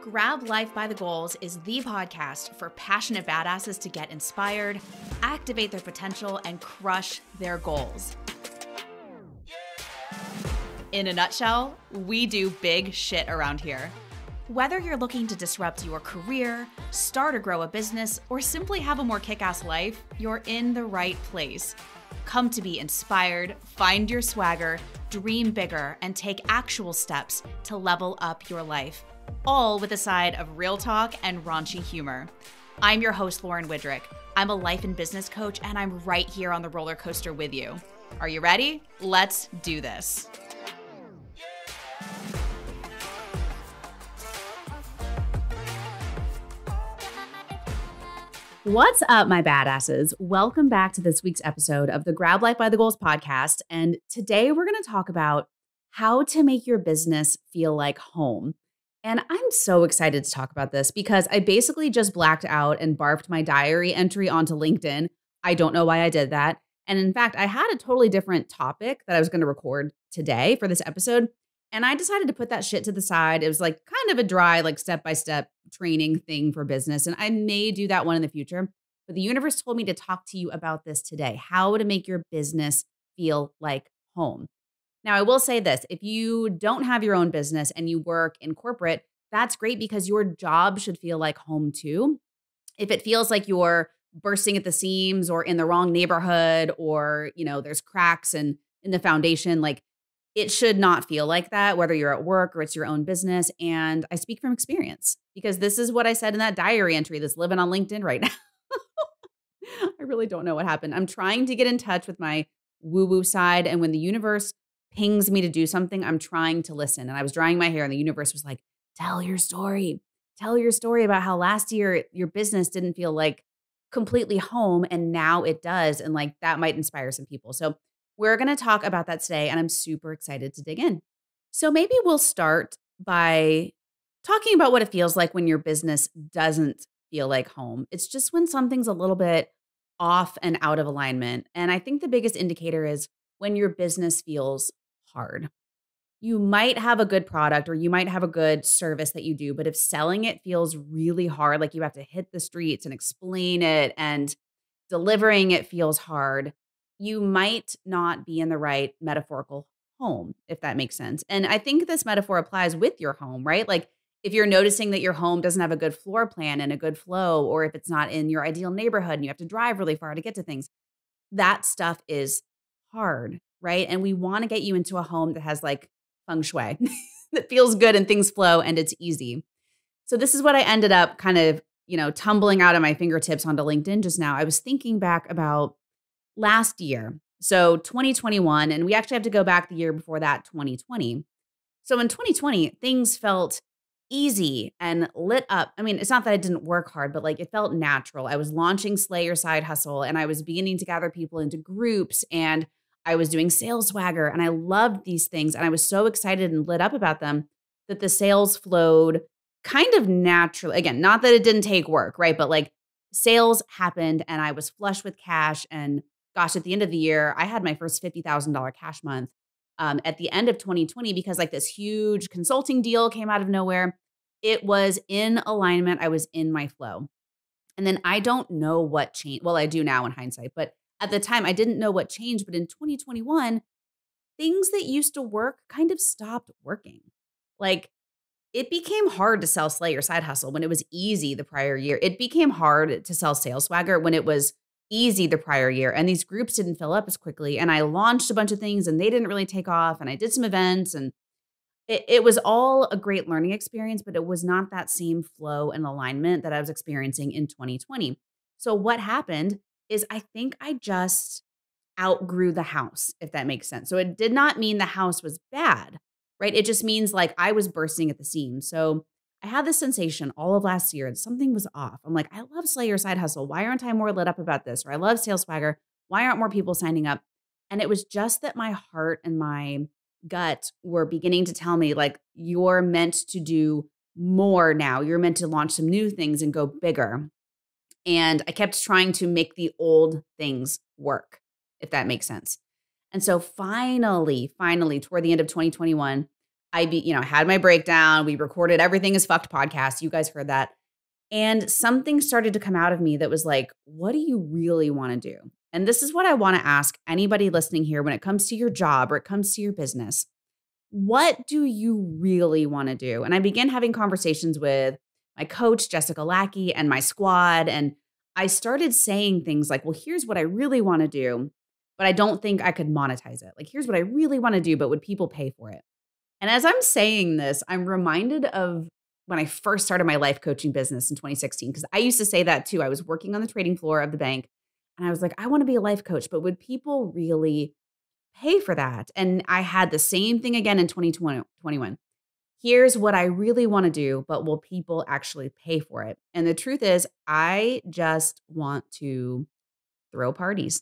Grab Life by the Goals is the podcast for passionate badasses to get inspired, activate their potential, and crush their goals. In a nutshell, we do big shit around here. Whether you're looking to disrupt your career, start or grow a business, or simply have a more kick-ass life, you're in the right place. Come to be inspired, find your swagger, dream bigger, and take actual steps to level up your life. All with a side of real talk and raunchy humor. I'm your host, Lauren Widrick. I'm a life and business coach, and I'm right here on the roller coaster with you. Are you ready? Let's do this. What's up, my badasses? Welcome back to this week's episode of the Grab Life by the Goals podcast. And today we're going to talk about how to make your business feel like home. And I'm so excited to talk about this because I basically just blacked out and barfed my diary entry onto LinkedIn. I don't know why I did that. And in fact, I had a totally different topic that I was going to record today for this episode. And I decided to put that shit to the side. It was like kind of a dry, like step-by-step training thing for business. And I may do that one in the future. But the universe told me to talk to you about this today, how to make your business feel like home. Now, I will say this, if you don't have your own business and you work in corporate, that's great because your job should feel like home too. If it feels like you're bursting at the seams or in the wrong neighborhood or, there's cracks in the foundation, like it should not feel like that, whether you're at work or it's your own business. And I speak from experience because this is what I said in that diary entry that's living on LinkedIn right now. I really don't know what happened. I'm trying to get in touch with my woo-woo side. And when the universe pings me to do something, I'm trying to listen. And I was drying my hair and the universe was like, tell your story. Tell your story about how last year your business didn't feel like completely home and now it does. And like that might inspire some people. So we're going to talk about that today and I'm super excited to dig in. So maybe we'll start by talking about what it feels like when your business doesn't feel like home. It's just when something's a little bit off and out of alignment. And I think the biggest indicator is when your business feels hard. You might have a good product or you might have a good service that you do, but if selling it feels really hard, like you have to hit the streets and explain it and delivering it feels hard, you might not be in the right metaphorical home, if that makes sense. And I think this metaphor applies with your home, right? Like if you're noticing that your home doesn't have a good floor plan and a good flow, or if it's not in your ideal neighborhood and you have to drive really far to get to things, that stuff is hard, right? And we want to get you into a home that has like feng shui that feels good and things flow and it's easy. So this is what I ended up kind of, tumbling out of my fingertips onto LinkedIn just now. I was thinking back about last year. So 2021, and we actually have to go back the year before that, 2020. So in 2020, things felt easy and lit up. I mean, it's not that I didn't work hard, but like it felt natural. I was launching Slay Your Side Hustle and I was beginning to gather people into groups and I was doing sales swagger and I loved these things. And I was so excited and lit up about them that the sales flowed kind of naturally. Again, not that it didn't take work, right? But like sales happened and I was flush with cash. And gosh, at the end of the year, I had my first $50,000 cash month at the end of 2020 because like this huge consulting deal came out of nowhere. It was in alignment. I was in my flow. And then I don't know what changed. Well, I do now in hindsight, but at the time, I didn't know what changed, but in 2021, things that used to work kind of stopped working. Like it became hard to sell Slay Your Side Hustle when it was easy the prior year. It became hard to sell Sales Swagger when it was easy the prior year. And these groups didn't fill up as quickly. And I launched a bunch of things and they didn't really take off. And I did some events and it was all a great learning experience, but it was not that same flow and alignment that I was experiencing in 2020. So what happened is I think I just outgrew the house, if that makes sense. So it did not mean the house was bad, right? It just means like I was bursting at the seams. So I had this sensation all of last year and something was off. I'm like, I love Slay Your Side Hustle. Why aren't I more lit up about this? Or I love Sales Swagger. Why aren't more people signing up? And it was just that my heart and my gut were beginning to tell me like, you're meant to do more now. You're meant to launch some new things and go bigger. And I kept trying to make the old things work, if that makes sense. And so finally, toward the end of 2021, had my breakdown. We recorded Everything is Fucked podcast. You guys heard that. And something started to come out of me that was like, what do you really want to do? And this is what I want to ask anybody listening here when it comes to your job or it comes to your business. What do you really want to do? And I began having conversations with my coach, Jessica Lackey, and my squad. And I started saying things like, well, here's what I really want to do, but I don't think I could monetize it. Like, here's what I really want to do, but would people pay for it? And as I'm saying this, I'm reminded of when I first started my life coaching business in 2016, because I used to say that too. I was working on the trading floor of the bank and I was like, I want to be a life coach, but would people really pay for that? And I had the same thing again in 2021. Here's what I really want to do, but will people actually pay for it? And the truth is, I just want to throw parties.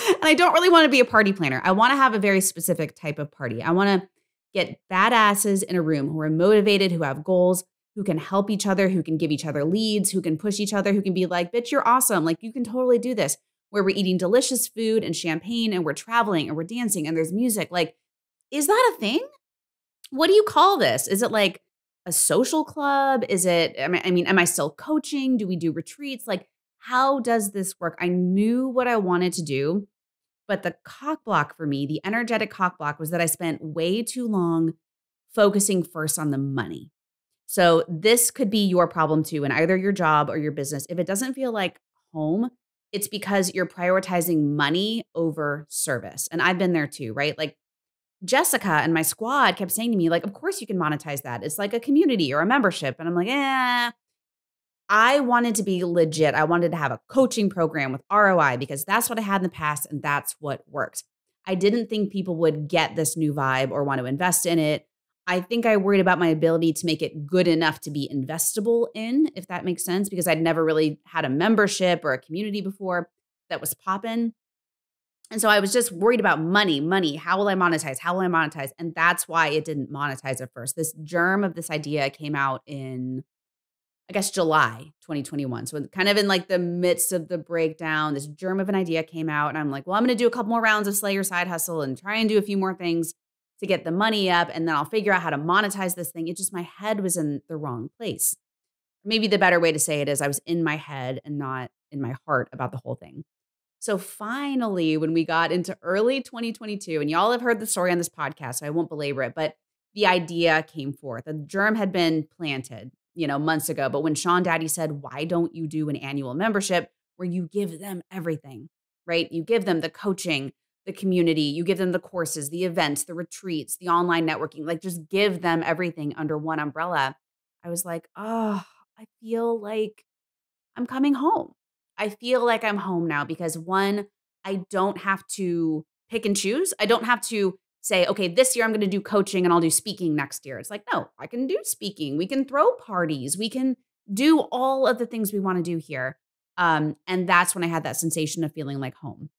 And I don't really want to be a party planner. I want to have a very specific type of party. I want to get badasses in a room who are motivated, who have goals, who can help each other, who can give each other leads, who can push each other, who can be like, bitch, you're awesome. Like, you can totally do this. Where we're eating delicious food and champagne and we're traveling and we're dancing and there's music. Like, is that a thing? What do you call this? Is it like a social club? Is it, am I still coaching? Do we do retreats? Like, how does this work? I knew what I wanted to do, but the cock block for me, the energetic cock block, was that I spent way too long focusing first on the money. So this could be your problem too in either your job or your business. If it doesn't feel like home, it's because you're prioritizing money over service. And I've been there too, right? Like, Jessica and my squad kept saying to me, like, of course you can monetize that. It's like a community or a membership. And I'm like, I wanted to be legit. I wanted to have a coaching program with ROI because that's what I had in the past and that's what worked. I didn't think people would get this new vibe or want to invest in it. I think I worried about my ability to make it good enough to be investable in, if that makes sense, because I'd never really had a membership or a community before that was popping. And so I was just worried about money. How will I monetize? How will I monetize? And that's why it didn't monetize at first. This germ of this idea came out in, I guess, July 2021. So kind of in like the midst of the breakdown, this germ of an idea came out. And I'm like, well, I'm going to do a couple more rounds of Slay Your Side Hustle and try and do a few more things to get the money up. And then I'll figure out how to monetize this thing. It just, my head was in the wrong place. Maybe the better way to say it is I was in my head and not in my heart about the whole thing. So finally, when we got into early 2022, and y'all have heard the story on this podcast, so I won't belabor it, but the idea came forth. The germ had been planted, months ago. But when Sean Daddy said, why don't you do an annual membership where you give them everything, right? You give them the coaching, the community, you give them the courses, the events, the retreats, the online networking, like just give them everything under one umbrella. I was like, oh, I feel like I'm coming home. I feel like I'm home now because one, I don't have to pick and choose. I don't have to say, okay, this year I'm going to do coaching and I'll do speaking next year. It's like, no, I can do speaking. We can throw parties. We can do all of the things we want to do here. And that's when I had that sensation of feeling like home.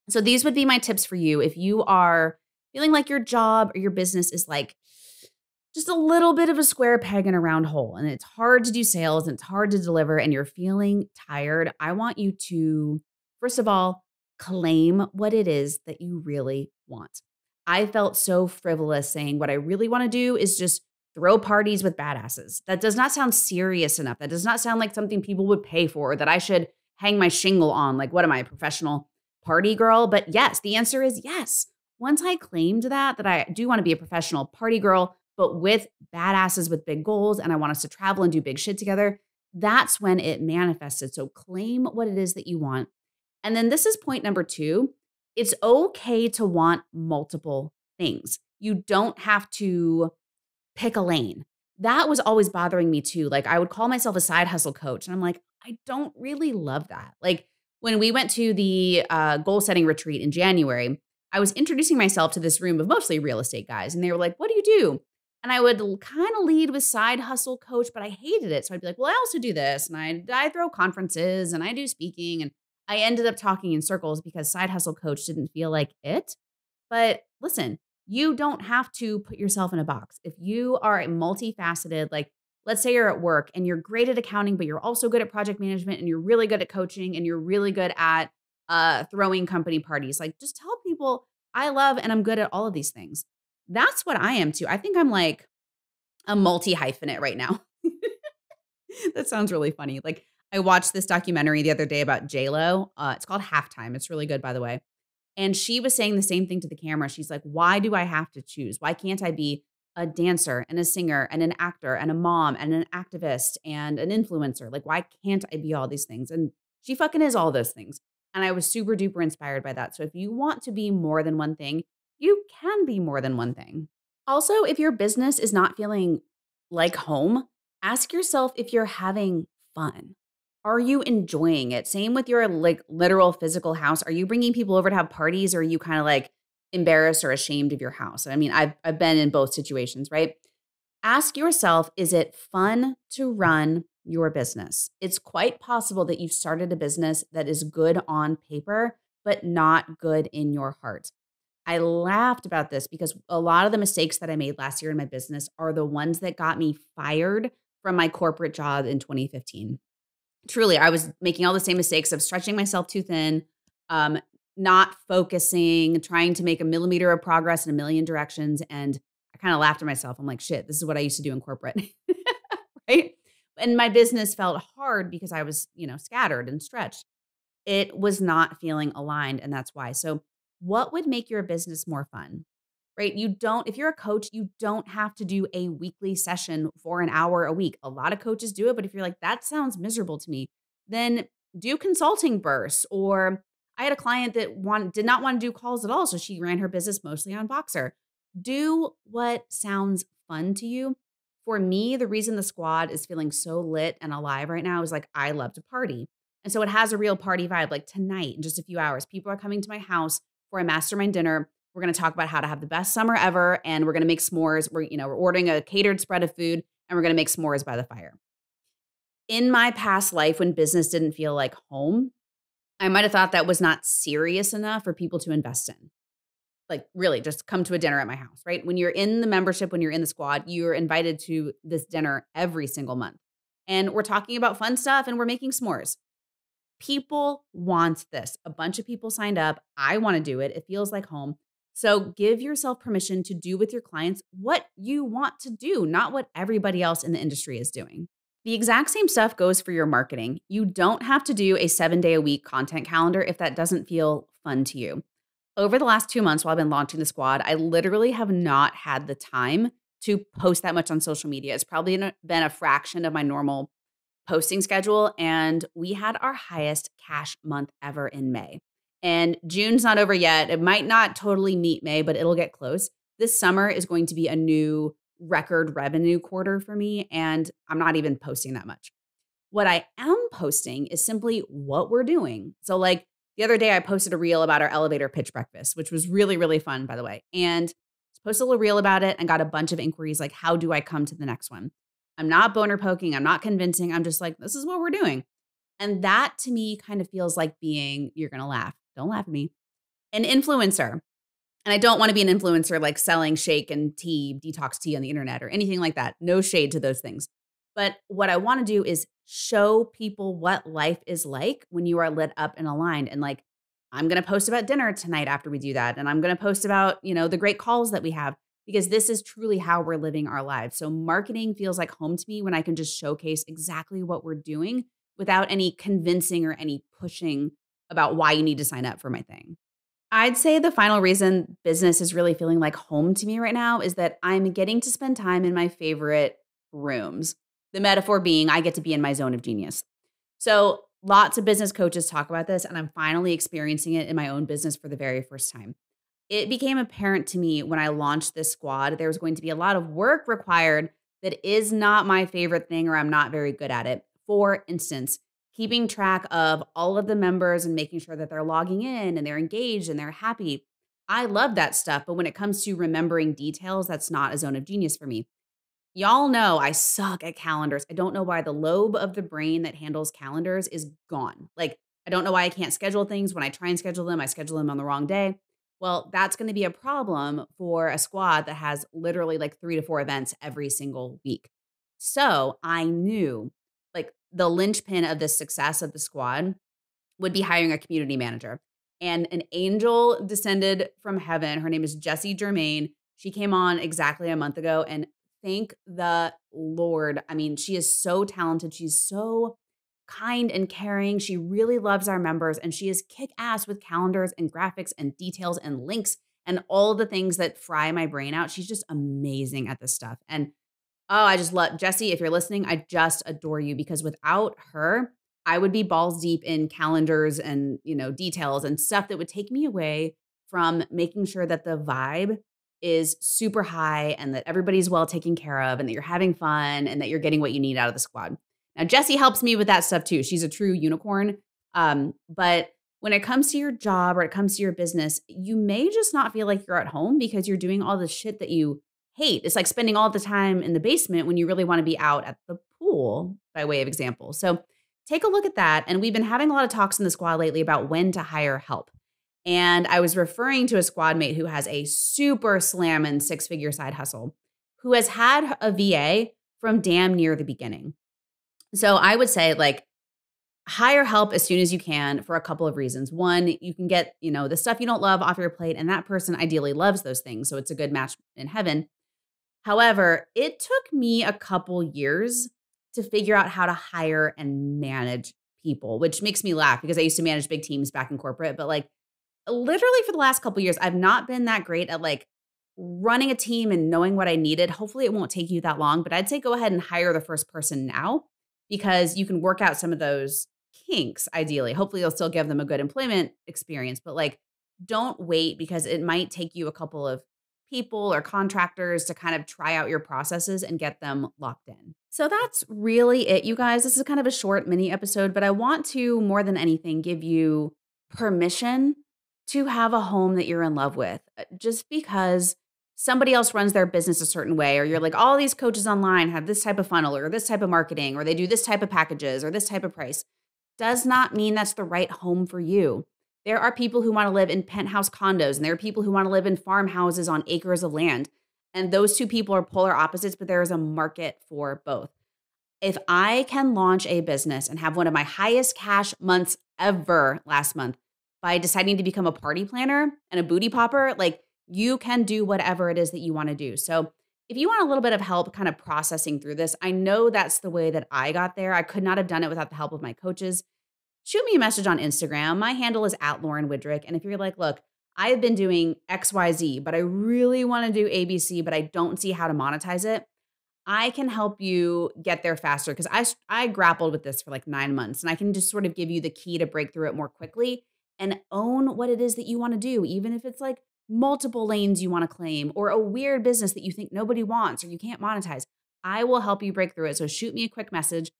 So these would be my tips for you. If you are feeling like your job or your business is like just a little bit of a square peg in a round hole, and it's hard to do sales and it's hard to deliver and you're feeling tired, I want you to, first of all, claim what it is that you really want. I felt so frivolous saying what I really want to do is just throw parties with badasses. That does not sound serious enough. That does not sound like something people would pay for or that I should hang my shingle on. Like, what am I, a professional party girl? But yes, the answer is yes. Once I claimed that I do want to be a professional party girl, but with badasses with big goals, and I want us to travel and do big shit together, that's when it manifested. So claim what it is that you want. And then this is point number 2. It's okay to want multiple things. You don't have to pick a lane. That was always bothering me too. Like, I would call myself a side hustle coach, and I'm like, I don't really love that. Like, when we went to the goal setting retreat in January, I was introducing myself to this room of mostly real estate guys, and they were like, what do you do? And I would kind of lead with side hustle coach, but I hated it. So I'd be like, well, I also do this. And I throw conferences and I do speaking. And I ended up talking in circles because side hustle coach didn't feel like it. But listen, you don't have to put yourself in a box. If you are multifaceted, like let's say you're at work and you're great at accounting, but you're also good at project management and you're really good at coaching and you're really good at throwing company parties, like just tell people I love and I'm good at all of these things. that's what I am too. I think I'm like a multi-hyphenate right now. That sounds really funny. Like I watched this documentary the other day about J-Lo. It's called Halftime. It's really good, by the way. And she was saying the same thing to the camera. She's like, why do I have to choose? Why can't I be a dancer and a singer and an actor and a mom and an activist and an influencer? Like, why can't I be all these things? And she fucking is all those things. And I was super duper inspired by that. So if you want to be more than one thing, you can be more than one thing. Also, if your business is not feeling like home, ask yourself if you're having fun. Are you enjoying it? Same with your like literal physical house. Are you bringing people over to have parties, or are you kind of like embarrassed or ashamed of your house? I mean, I've been in both situations, right? Ask yourself, is it fun to run your business? It's quite possible that you've started a business that is good on paper, but not good in your heart. I laughed about this because a lot of the mistakes that I made last year in my business are the ones that got me fired from my corporate job in 2015. Truly, I was making all the same mistakes of stretching myself too thin, um, not focusing, trying to make a millimeter of progress in a million directions. And I kind of laughed at myself. I'm like, shit, this is what I used to do in corporate. Right. And my business felt hard because I was, scattered and stretched. It was not feeling aligned. And that's why. So, what would make your business more fun? Right? If you're a coach, you don't have to do a weekly session for an hour a week. A lot of coaches do it, but if you're like, that sounds miserable to me, then do consulting bursts. Or I had a client that did not want to do calls at all. So she ran her business mostly on Boxer. Do what sounds fun to you. For me, the reason the squad is feeling so lit and alive right now is like, I love to party. And so it has a real party vibe. Like tonight, in just a few hours, people are coming to my house for a mastermind dinner. We're going to talk about how to have the best summer ever, and we're going to make s'mores. We're ordering a catered spread of food, and we're going to make s'mores by the fire. In my past life, when business didn't feel like home, I might have thought that was not serious enough for people to invest in. Like really, just come to a dinner at my house, right? When you're in the membership, when you're in the squad, you're invited to this dinner every single month. And we're talking about fun stuff, and we're making s'mores. People want this. A bunch of people signed up. I want to do it. It feels like home. So give yourself permission to do with your clients what you want to do, not what everybody else in the industry is doing. The exact same stuff goes for your marketing. You don't have to do a 7-day-a-week content calendar if that doesn't feel fun to you. Over the last 2 months while I've been launching the squad, I literally have not had the time to post that much on social media. It's probably been a fraction of my normal posting schedule, and we had our highest cash month ever in May. And June's not over yet. It might not totally meet May, but it'll get close. This summer is going to be a new record revenue quarter for me, and I'm not even posting that much. What I am posting is simply what we're doing. So like the other day I posted a reel about our elevator pitch breakfast, which was really, really fun, by the way. And posted a little reel about it and got a bunch of inquiries like, how do I come to the next one? I'm not boner poking. I'm not convincing. I'm just like, this is what we're doing. And that to me kind of feels like being, you're going to laugh. Don't laugh at me. An influencer. And I don't want to be an influencer like selling shake and tea, detox tea on the internet or anything like that. No shade to those things. But what I want to do is show people what life is like when you are lit up and aligned. And like, I'm going to post about dinner tonight after we do that. And I'm going to post about, the great calls that we have, because this is truly how we're living our lives. So marketing feels like home to me when I can just showcase exactly what we're doing without any convincing or any pushing about why you need to sign up for my thing. I'd say the final reason business is really feeling like home to me right now is that I'm getting to spend time in my favorite rooms. The metaphor being I get to be in my zone of genius. So lots of business coaches talk about this, and I'm finally experiencing it in my own business for the very first time. It became apparent to me when I launched this squad, there was going to be a lot of work required that is not my favorite thing, or I'm not very good at it. For instance, keeping track of all of the members and making sure that they're logging in and they're engaged and they're happy. I love that stuff. But when it comes to remembering details, that's not a zone of genius for me. Y'all know I suck at calendars. I don't know why the lobe of the brain that handles calendars is gone. Like, I don't know why I can't schedule things. When I try and schedule them, I schedule them on the wrong day. Well, that's going to be a problem for a squad that has literally like 3 to 4 events every single week. So I knew like the linchpin of the success of the squad would be hiring a community manager. And an angel descended from heaven. Her name is Jessie Germain. She came on exactly a month ago, and thank the Lord. I mean, she is so talented. She's so kind and caring. She really loves our members, and she is kick ass with calendars and graphics and details and links and all the things that fry my brain out. She's just amazing at this stuff. And oh, I just love Jessie. If you're listening, I just adore you because without her, I would be balls deep in calendars and, details and stuff that would take me away from making sure that the vibe is super high and that everybody's well taken care of and that you're having fun and that you're getting what you need out of the squad. Now, Jessie helps me with that stuff too. She's a true unicorn. But when it comes to your job or it comes to your business, you may just not feel like you're at home because you're doing all the shit that you hate. It's like spending all the time in the basement when you really want to be out at the pool, by way of example. So take a look at that. And we've been having a lot of talks in the squad lately about when to hire help. And I was referring to a squad mate who has a super slammin' six-figure side hustle, who has had a VA from damn near the beginning. So I would say, like, hire help as soon as you can for a couple of reasons. One, you can get, the stuff you don't love off your plate, and that person ideally loves those things. So it's a good match in heaven. However, it took me a couple years to figure out how to hire and manage people, which makes me laugh because I used to manage big teams back in corporate. But like literally for the last couple years, I've not been that great at like running a team and knowing what I needed. Hopefully it won't take you that long, but I'd say go ahead and hire the first person now because you can work out some of those kinks ideally. Hopefully you'll still give them a good employment experience, but like don't wait because it might take you a couple of people or contractors to kind of try out your processes and get them locked in. So that's really it, you guys. This is kind of a short mini episode, but I want to, more than anything, give you permission to have a home that you're in love with. Just because somebody else runs their business a certain way, or you're like, all these coaches online have this type of funnel or this type of marketing, or they do this type of packages or this type of price, does not mean that's the right home for you. There are people who want to live in penthouse condos, and there are people who want to live in farmhouses on acres of land. And those two people are polar opposites, but there is a market for both. If I can launch a business and have one of my highest cash months ever last month by deciding to become a party planner and a booty popper, like you can do whatever it is that you want to do. So if you want a little bit of help kind of processing through this, I know that's the way that I got there. I could not have done it without the help of my coaches. Shoot me a message on Instagram. My handle is @LaurenWidrick. And if you're like, look, I've been doing XYZ, but I really want to do ABC, but I don't see how to monetize it, I can help you get there faster because I grappled with this for like 9 months, and I can just sort of give you the key to break through it more quickly and own what it is that you want to do, even if it's like multiple lanes you want to claim or a weird business that you think nobody wants or you can't monetize. I will help you break through it. So shoot me a quick message.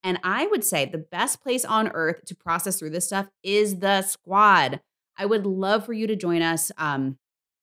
And I would say the best place on earth to process through this stuff is the squad. I would love for you to join us.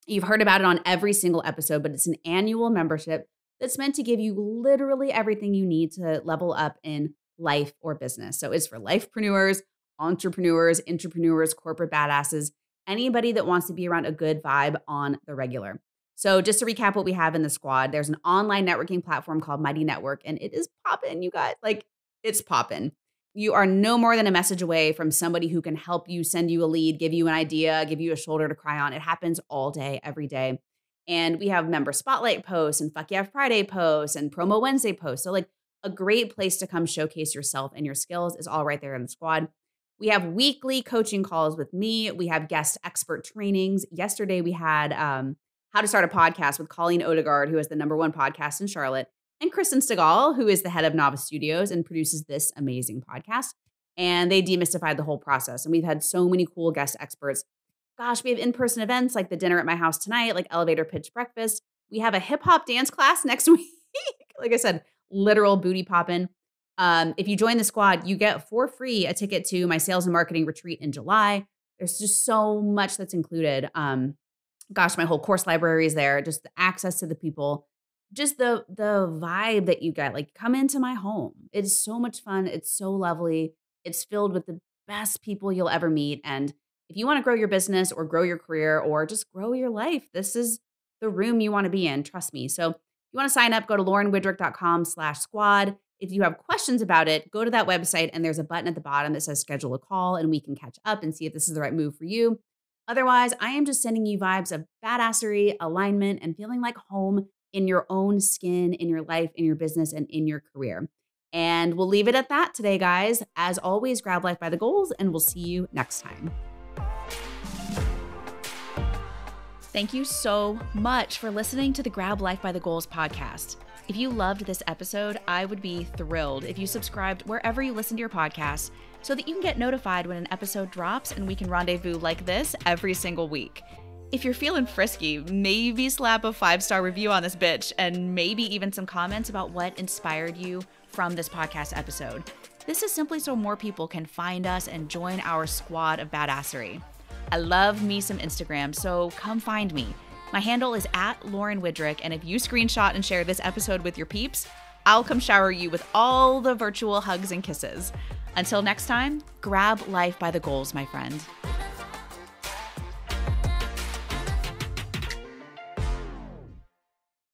You've heard about it on every single episode, but it's an annual membership that's meant to give you literally everything you need to level up in life or business. So it's for lifepreneurs, entrepreneurs, intrapreneurs, corporate badasses, anybody that wants to be around a good vibe on the regular. So just to recap what we have in the squad, there's an online networking platform called Mighty Network, and it is popping, you guys. Like, it's popping. You are no more than a message away from somebody who can help you, send you a lead, give you an idea, give you a shoulder to cry on. It happens all day, every day. And we have member spotlight posts and Fuck Yeah Friday posts and Promo Wednesday posts. So like a great place to come showcase yourself and your skills is all right there in the squad. We have weekly coaching calls with me. We have guest expert trainings. Yesterday we had How to Start a Podcast with Colleen Odegaard, who is the #1 podcast in Charlotte, and Kristen Stegall, who is the head of Novice Studios and produces this amazing podcast. And they demystified the whole process. And we've had so many cool guest experts. Gosh, we have in-person events like the dinner at my house tonight, like elevator pitch breakfast. We have a hip hop dance class next week. Like I said, literal booty poppin'. If you join the squad, you get for free a ticket to my sales and marketing retreat in July. There's just so much that's included. Gosh, my whole course library is there. Just the access to the people, just the vibe that you get. Like, come into my home. It's so much fun. It's so lovely. It's filled with the best people you'll ever meet. And if you want to grow your business or grow your career or just grow your life, this is the room you want to be in. Trust me. So if you want to sign up, go to laurenwidrick.com/squad. If you have questions about it, go to that website and there's a button at the bottom that says schedule a call and we can catch up and see if this is the right move for you. Otherwise, I am just sending you vibes of badassery, alignment, and feeling like home in your own skin, in your life, in your business, and in your career. And we'll leave it at that today, guys. As always, grab life by the goals, and we'll see you next time. Thank you so much for listening to the Grab Life by the Goals podcast. If you loved this episode, I would be thrilled if you subscribed wherever you listen to your podcast so that you can get notified when an episode drops and we can rendezvous like this every single week. If you're feeling frisky, maybe slap a 5-star review on this bitch and maybe even some comments about what inspired you from this podcast episode. This is simply so more people can find us and join our squad of badassery. I love me some Instagram, so come find me. My handle is @LaurenWidrick, and if you screenshot and share this episode with your peeps, I'll come shower you with all the virtual hugs and kisses. Until next time, grab life by the goals, my friend.